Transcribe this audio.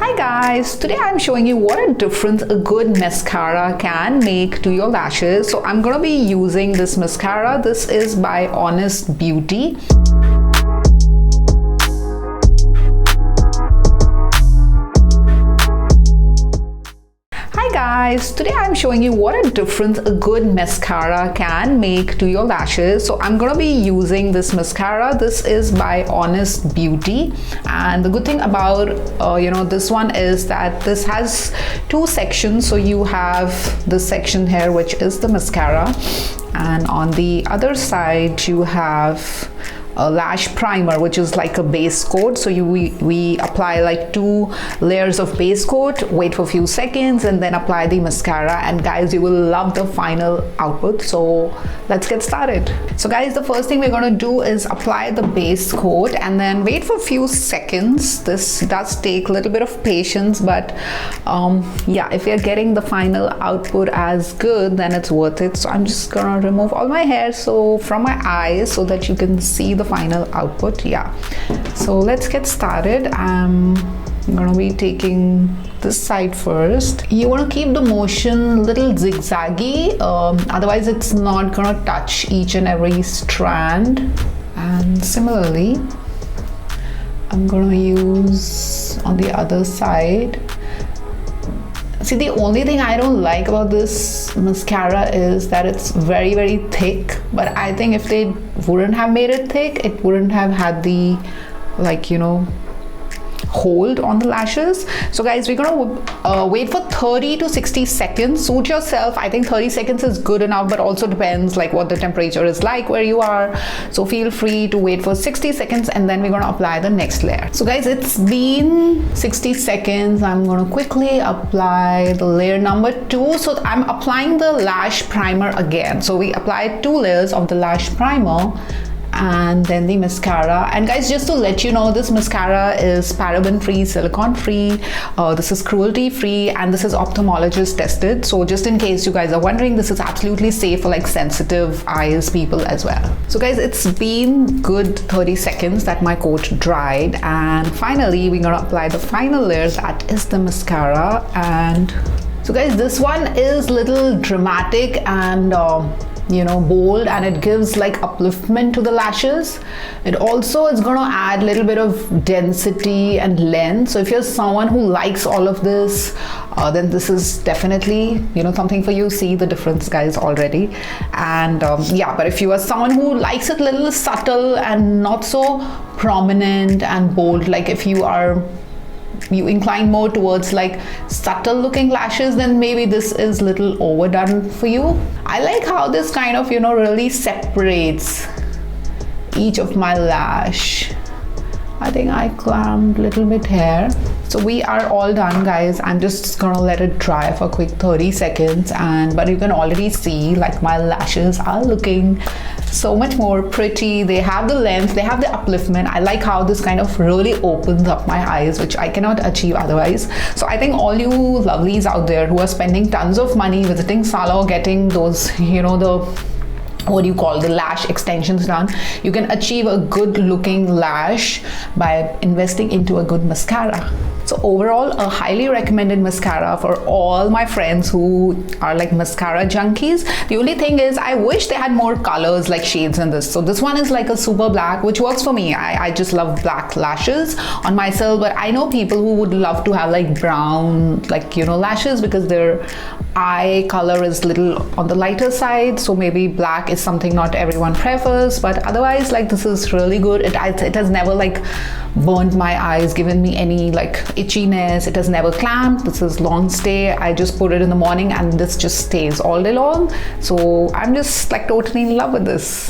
Hi guys, today I'm showing you what a difference a good mascara can make to your lashes. So I'm gonna be using this mascara. This is by Honest Beauty. Guys, today I'm showing you what a difference a good mascara can make to your lashes. So I'm gonna be using this mascara. This is by Honest Beauty, and the good thing about this one is that this has two sections. So you have this section here, which is the mascara, and on the other side you have a lash primer, which is like a base coat. So we apply like 2 layers of base coat, wait for a few seconds, and then apply the mascara. And guys, you will love the final output. So let's get started. So guys, the first thing we're going to do is apply the base coat and then wait for a few seconds. This does take a little bit of patience, but yeah, if you're getting the final output as good, then it's worth it. So I'm just gonna remove all my hair from my eyes so that you can see the final output. Yeah, so let's get started. I'm gonna be taking this side first. You want to keep the motion a little zigzaggy, otherwise it's not gonna touch each and every strand. And similarly, I'm gonna use on the other side. See, the only thing I don't like about this mascara is that it's very, very thick. But I think if they wouldn't have made it thick, it wouldn't have had the, hold on the lashes. So guys, we're gonna wait for 30 to 60 seconds. Suit yourself. I think 30 seconds is good enough, but also depends like what the temperature is like where you are. So feel free to wait for 60 seconds and then we're gonna apply the next layer. So guys, it's been 60 seconds. I'm gonna quickly apply the layer number 2. So I'm applying the lash primer again. So we applied 2 layers of the lash primer and then the mascara. And guys, just to let you know, this mascara is paraben free, silicone free, this is cruelty free, and this is ophthalmologist tested. So just in case you guys are wondering, this is absolutely safe for like sensitive eyes people as well. So guys, it's been good 30 seconds that my coat dried, and finally we're gonna apply the final layer, that is the mascara. And so guys, this one is little dramatic and bold, and it gives like upliftment to the lashes. It also is going to add a little bit of density and length. So if you're someone who likes all of this, then this is definitely something for you. See the difference, guys, already. And yeah, but if you are someone who likes it a little subtle and not so prominent and bold, like if you incline more towards like subtle looking lashes, then maybe this is little overdone for you. I like how this kind of really separates each of my lash. I think I clamped a little bit here. So we are all done, guys. I'm just gonna let it dry for a quick 30 seconds, but you can already see like my lashes are looking so much more pretty. They have the length, they have the upliftment. I like how this kind of really opens up my eyes, which I cannot achieve otherwise. So I think all you lovelies out there who are spending tons of money visiting salon, getting those the lash extensions done, you can achieve a good looking lash by investing into a good mascara. So overall, a highly recommended mascara for all my friends who are like mascara junkies. The only thing is, I wish they had more colors, like shades in this. So this one is like a super black, which works for me. I just love black lashes on myself, but I know people who would love to have like brown, lashes, because their eye color is little on the lighter side. So maybe black is something not everyone prefers, but otherwise, like, this is really good. It has never like burned my eyes, given me any like itchiness. It has never clamped. This is long stay. I just put it in the morning and this just stays all day long. So I'm just like totally in love with this.